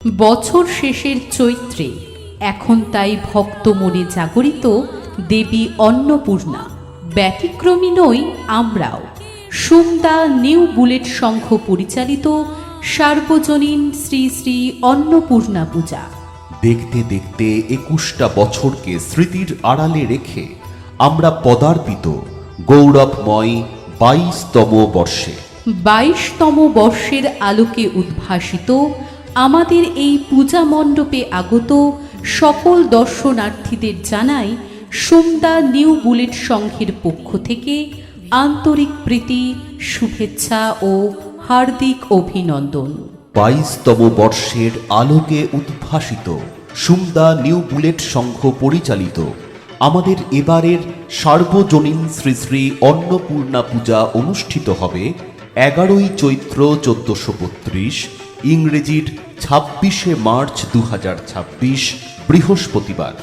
বছর শেষের চৈত্রে এখন তাই ভক্ত মনে জাগরিত দেবী অন্নপূর্ণা। ব্যতিক্রমী নই আমরাও। সুমদা নিউ বুলেট সংঘ পরিচালিত সার্বজনীন শ্রী শ্রী অন্নপূর্ণা পূজা। দেখতে দেখতে ২১টা বছরকে স্মৃতির আড়ালে রেখে আমরা পদার্পিত গৌরবময় ২২তম বর্ষে। ২২তম বর্ষের আলোকে উদ্ভাসিত আমাদের এই পূজা মণ্ডপে আগত সকল দর্শনার্থীদের জানাই সুমদা নিউ বুলেট সংঘের পক্ষ থেকে আন্তরিক প্রীতি, শুভেচ্ছা ও হার্দিক অভিনন্দন। ২২তম বর্ষের আলোকে উদ্ভাসিত সুমদা নিউ বুলেট সংঘ পরিচালিত আমাদের এবারের সার্বজনীন শ্রী শ্রী অন্নপূর্ণা পূজা অনুষ্ঠিত হবে ১১ই চৈত্র ১৪৩২, ইংরেজির ২৬শে মার্চ ২০২৬ বৃহস্পতিবার।